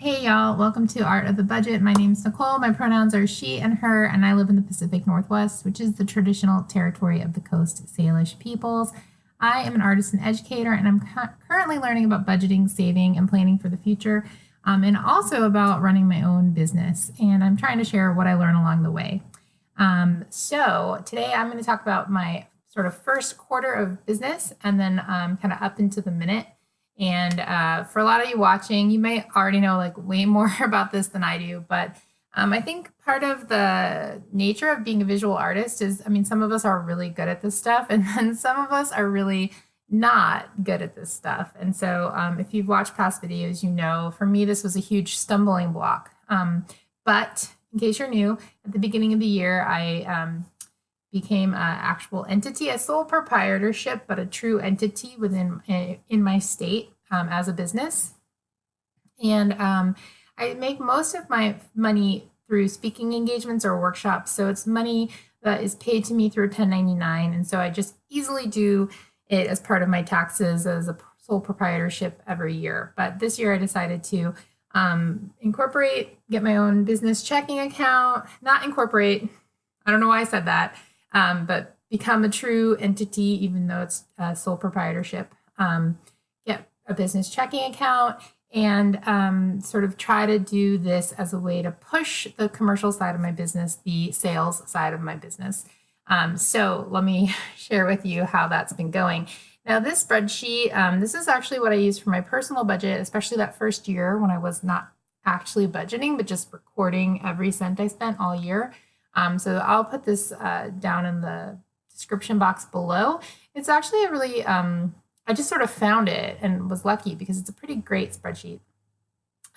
Hey y'all, welcome to Art of the Budget. My name's Nicole. My pronouns are she and her, and I live in the Pacific Northwest, which is the traditional territory of the Coast Salish peoples. I am an artist and educator, and I'm currently learning about budgeting, saving, and planning for the future, and also about running my own business. And I'm trying to share what I learn along the way. So today I'm going to talk about my sort of first quarter of business, and then kind of up into the minute. And for a lot of you watching, you may already know like way more about this than I do, but I think part of the nature of being a visual artist is, some of us are really good at this stuff, and then some of us are really not good at this stuff. And so if you've watched past videos, you know, for me, this was a huge stumbling block. But in case you're new, at the beginning of the year, I became an actual entity, a sole proprietorship, but a true entity in my state as a business. And I make most of my money through speaking engagements or workshops. So it's money that is paid to me through 1099. And so I just easily do it as part of my taxes as a sole proprietorship every year. But this year I decided to get my own business checking account, not incorporate. I don't know why I said that. But become a true entity, even though it's a sole proprietorship, get a business checking account, and sort of try to do this as a way to push the commercial side of my business, the sales side of my business. So let me share with you how that's been going. Now, this spreadsheet, this is actually what I used for my personal budget, especially that first year when I was not actually budgeting, but just recording every cent I spent all year. So I'll put this down in the description box below. It's actually a really, I just sort of found it and was lucky because it's a pretty great spreadsheet.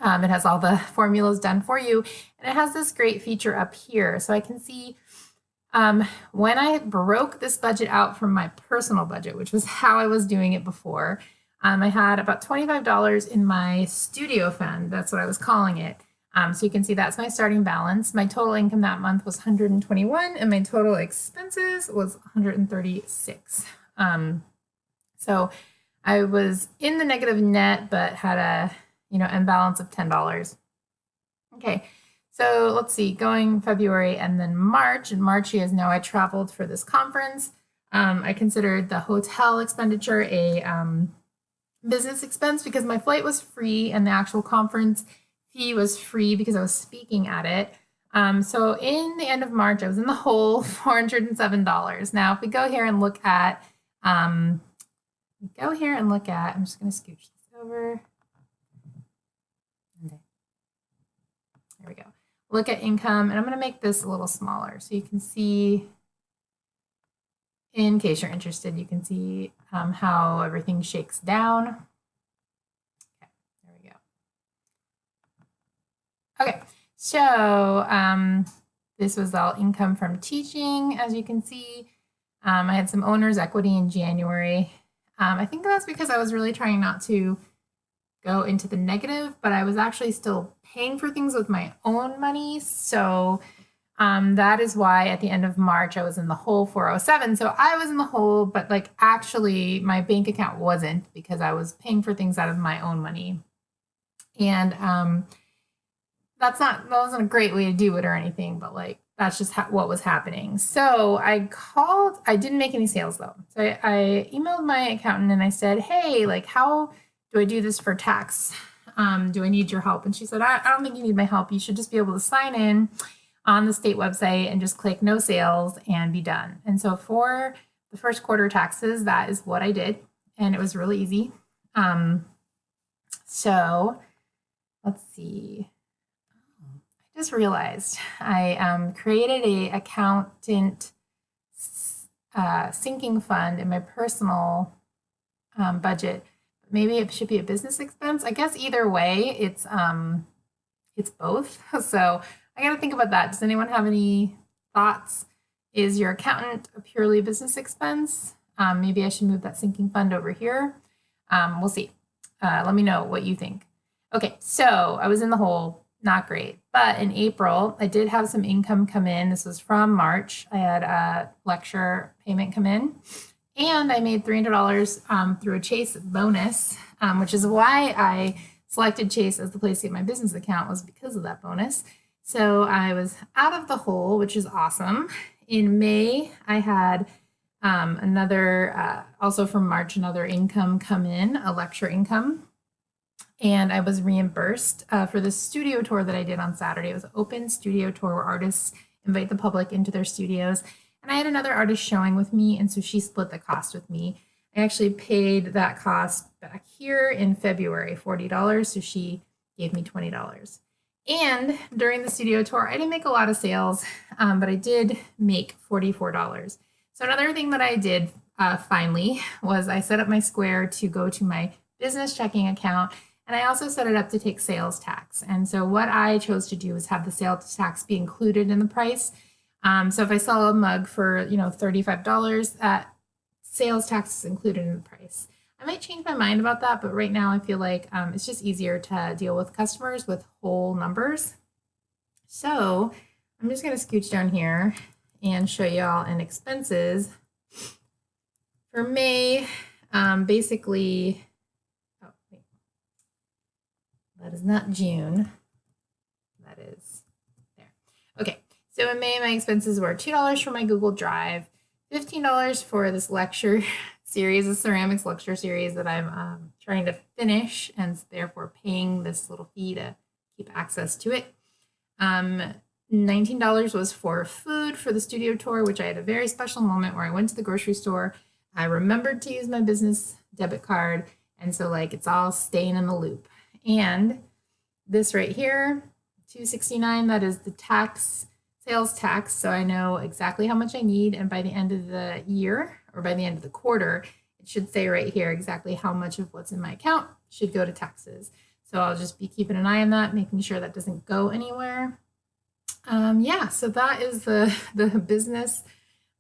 It has all the formulas done for you, and it has this great feature up here. So I can see when I broke this budget out from my personal budget, which was how I was doing it before, I had about $25 in my studio fund. That's what I was calling it. So you can see that's my starting balance. My total income that month was 121, and my total expenses was 136. So I was in the negative net, but had a imbalance of $10. Okay, so let's see, going February and then March. In March, you guys know I traveled for this conference. I considered the hotel expenditure a business expense because my flight was free and the actual conference fee was free because I was speaking at it. So in the end of March, I was in the hole, $407. Now, if we go here and look at, I'm just going to scooch this over. Okay. There we go. Look at income, and I'm going to make this a little smaller so you can see, in case you're interested, you can see how everything shakes down. Okay, so this was all income from teaching, as you can see. I had some owner's equity in January. I think that's because I was really trying not to go into the negative, but I was actually still paying for things with my own money. So that is why at the end of March, I was in the hole 407. So I was in the hole, but like actually my bank account wasn't because I was paying for things out of my own money. And that wasn't a great way to do it or anything, but like, that's just what was happening. So I didn't make any sales though. So I emailed my accountant and I said, hey, like, how do I do this for tax? Do I need your help? And she said, I don't think you need my help. You should just be able to sign in on the state website and just click no sales and be done. And so for the first quarter taxes, that is what I did. And it was really easy. So let's see. Just realized I created a accountant sinking fund in my personal budget. Maybe it should be a business expense. I guess either way, it's both. So I got to think about that. Does anyone have any thoughts? Is your accountant a purely business expense? Maybe I should move that sinking fund over here. We'll see. Let me know what you think. Okay, so I was in the hole. Not great. But in April, I did have some income come in. This was from March. I had a lecture payment come in, and I made $300 through a Chase bonus, which is why I selected Chase as the place to get my business account was because of that bonus. So I was out of the hole, which is awesome. In May, I had also from March, another income come in, a lecture income. And I was reimbursed for the studio tour that I did on Saturday. It was an open studio tour where artists invite the public into their studios. And I had another artist showing with me, and so she split the cost with me. I actually paid that cost back here in February, $40, so she gave me $20. And during the studio tour, I didn't make a lot of sales, but I did make $44. So another thing that I did finally was I set up my Square to go to my business checking account, and I also set it up to take sales tax. And so what I chose to do is have the sales tax be included in the price. So if I sell a mug for $35, that sales tax is included in the price. I might change my mind about that, but right now I feel like it's just easier to deal with customers with whole numbers. So I'm just going to scooch down here and show you all in expenses. For May, basically, oh, wait. That is not June. That is there. Okay, so in May, my expenses were $2 for my Google Drive, $15 for this lecture series, a ceramics lecture series that I'm trying to finish, and therefore paying this little fee to keep access to it. $19 was for food for the studio tour, which I had a very special moment where I went to the grocery store. I remembered to use my business debit card, and so like it's all staying in the loop. And this right here, $269, that is the sales tax, so I know exactly how much I need, and by the end of the year or by the end of the quarter, it should say right here exactly how much of what's in my account should go to taxes. So I'll just be keeping an eye on that, making sure that doesn't go anywhere. Yeah, so that is the business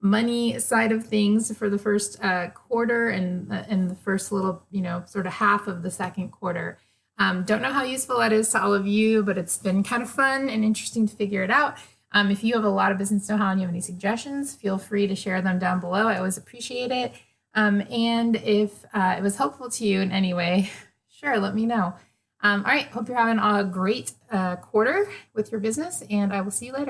money side of things for the first quarter and the first little, sort of half of the second quarter. Don't know how useful that is to all of you, but it's been kind of fun and interesting to figure it out. If you have a lot of business know-how and you have any suggestions, feel free to share them down below. I always appreciate it. And if it was helpful to you in any way, sure, let me know. All right, hope you're having a great quarter with your business, and I will see you later.